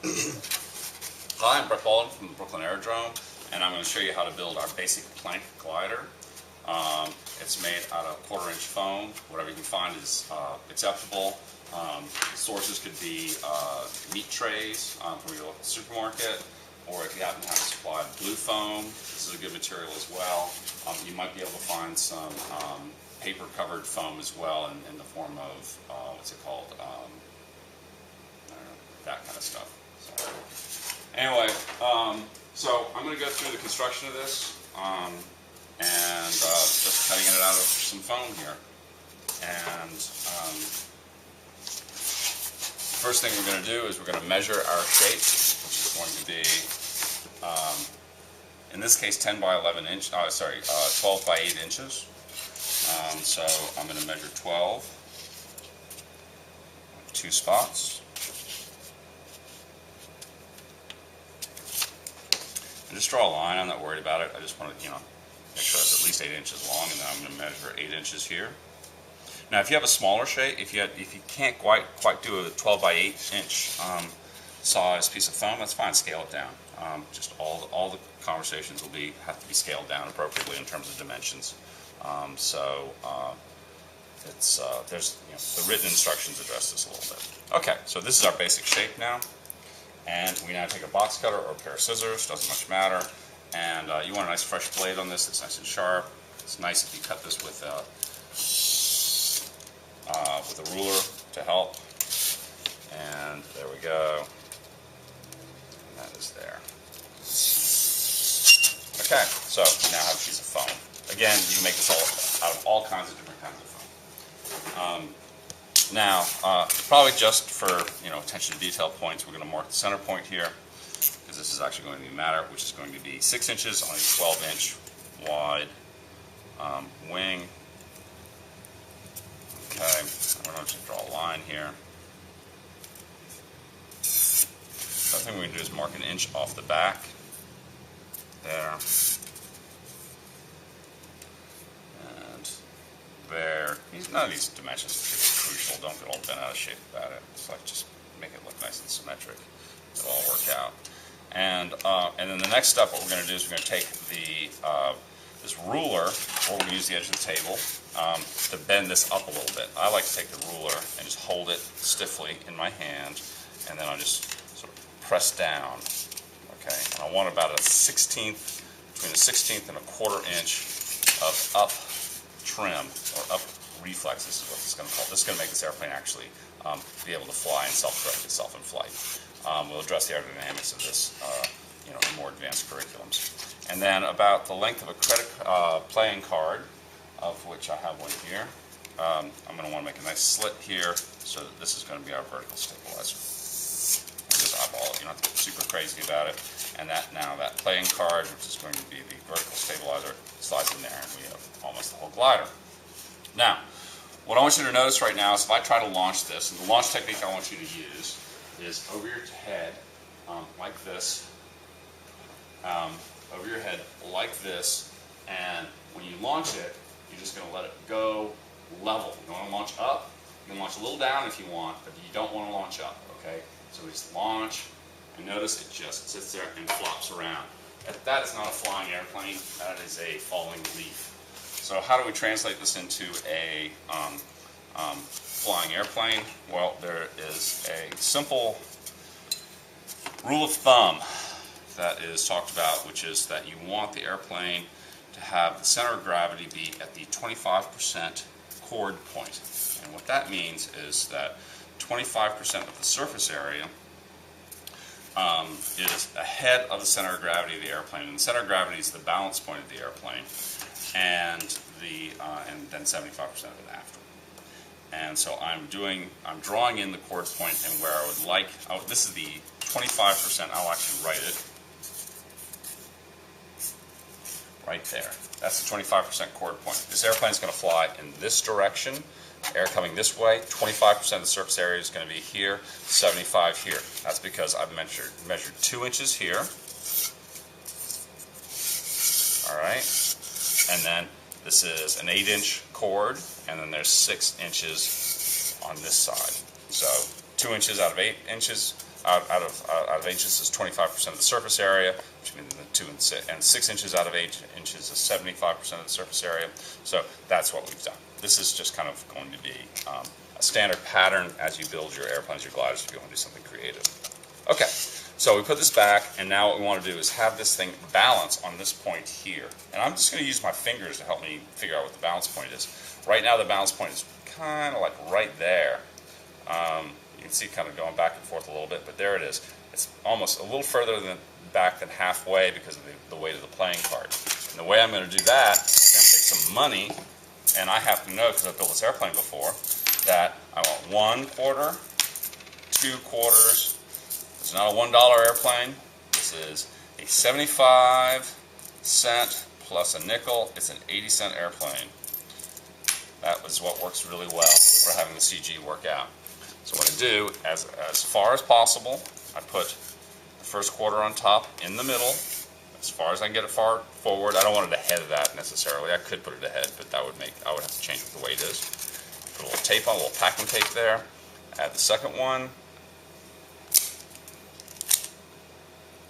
Hi, I'm Brett Baldwin from the Brooklyn Aerodrome, and I'm going to show you how to build our basic plank glider. It's made out of 1/4 inch foam. Whatever you can find is acceptable. Sources could be meat trays from your local supermarket, or if you happen to have a supply of blue foam, this is a good material as well. You might be able to find some paper-covered foam as well in the form of, what's it called, I don't know, that kind of stuff. So, anyway, so I'm going to go through the construction of this and just cutting it out of some foam here. And first thing we're going to do is we're going to measure our shape, which is going to be, in this case, 12 by 8 inches. So I'm going to measure 12, 2 spots. And just draw a line. I'm not worried about it. I just want to, make sure it's at least 8 inches long, and then I'm going to measure 8 inches here. Now, if you have a smaller shape, if you can't quite do a 12 by 8 inch size piece of foam, that's fine. Scale it down. Just all the conversations will have to be scaled down appropriately in terms of dimensions. There's the written instructions address this a little bit. Okay, so this is our basic shape now, and we now take a box cutter or a pair of scissors, doesn't much matter, and you want a nice fresh blade on this. It's nice and sharp. It's nice if you cut this with a ruler to help. And there we go. And that is there. Okay, so we now have a piece of foam. Again, you can make this all out of all kinds of different kinds of foam. Now, probably just for attention to detail points, we're going to mark the center point here, because this is actually going to matter, which is going to be 6 inches on a 12-inch wide wing. Okay, we're going to draw a line here. The other thing we're going to do is mark 1 inch off the back. There. And there. None of these dimensions are crucial. Don't get all bent out of shape about it. It's like just make it look nice and symmetric. It'll all work out. And then the next step, what we're going to do is we're going to take this ruler, or we're going to use the edge of the table, to bend this up a little bit. I like to take the ruler and just hold it stiffly in my hand, and then I just sort of press down. Okay, and I want about between a 16th and a 1/4 inch of up trim, or up reflex. This is what this is going to call. This is going to make this airplane actually be able to fly and self-correct itself in flight. We'll address the aerodynamics of this in more advanced curriculums. And then about the length of a credit playing card, of which I have one here. I'm going to want to make a nice slit here, so that this is going to be our vertical stabilizer. Just eyeball it, you don't have to get super crazy about it. And that playing card, which is going to be the vertical stabilizer, slides in there, and we have almost the whole glider. Now, what I want you to notice right now is if I try to launch this, and the launch technique I want you to use is over your head, like this, over your head like this, and when you launch it, you're just going to let it go level. You want to launch up, you can launch a little down if you want, but you don't want to launch up, okay? So we just launch, and notice it just sits there and flops around. That is not a flying airplane, that is a falling leaf. So how do we translate this into a flying airplane? Well, there is a simple rule of thumb that is talked about, which is that you want the airplane to have the center of gravity be at the 25% chord point. And what that means is that 25% of the surface area is ahead of the center of gravity of the airplane. And the center of gravity is the balance point of the airplane, and then 75% of it after. And so I'm drawing in the chord point, and where I would like, this is the 25%, I'll actually write it right there. That's the 25% chord point. This airplane is going to fly in this direction, air coming this way. 25% of the surface area is going to be here, 75 here. That's because I've measured 2 inches here. All right, and then this is an 8-inch chord, and then there's 6 inches on this side. So 2 inches out of 8 inches. Out of 8 inches is 25% of the surface area, which means the 2 and 6 inches out of 8 inches is 75% of the surface area. So that's what we've done. This is just kind of going to be a standard pattern as you build your airplanes, your gliders, if you want to do something creative. Okay, so we put this back, and now what we want to do is have this thing balance on this point here. And I'm just going to use my fingers to help me figure out what the balance point is. Right now the balance point is kind of like right there. You can see kind of going back and forth a little bit, but there it is. It's almost a little further back than halfway because of the weight of the playing card. And the way I'm going to do that is I'm going to take some money, and I happen to know because I've built this airplane before, that I want 1 quarter, 2 quarters. It's not a $1 airplane. This is a 75-cent plus a nickel. It's an 80-cent airplane. That was what works really well for having the CG work out. So what I do, as far as possible, I put the first quarter on top in the middle, as far as I can get it far forward. I don't want it ahead of that necessarily. I could put it ahead, but I would have to change what the weight is. Put a little tape on, a little packing tape there. Add the second one.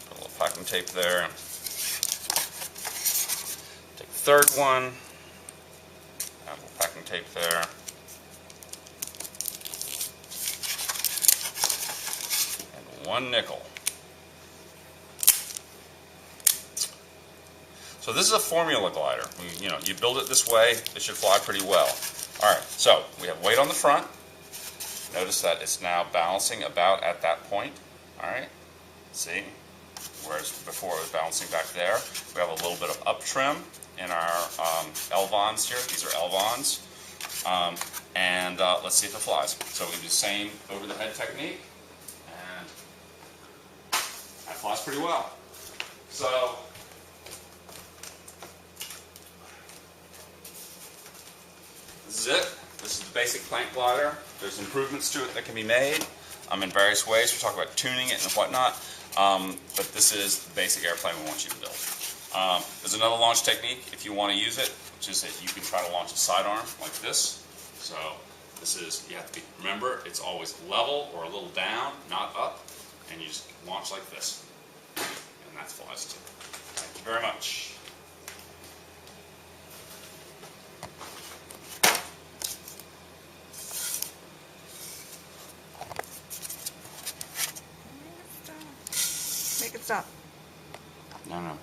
Put a little packing tape there. Take the third one. Add a little packing tape there. And 1 nickel. So this is a formula glider. You build it this way, it should fly pretty well. All right, so we have weight on the front. Notice that it's now balancing about at that point. All right, see? Whereas before it was balancing back there. We have a little bit of up trim in our elvons here. These are elvons. And let's see if it flies. So we do the same over the head technique, and that flies pretty well. So this is it. This is the basic PlankGlider. There's improvements to it that can be made in various ways. We talk about tuning it and whatnot, but this is the basic airplane we want you to build. There's another launch technique if you want to use it, which is that you can try to launch a sidearm like this. So this is, you have to remember, it's always level or a little down, not up, and you just launch like this. And that flies too. Thank you very much. Make it stop. No.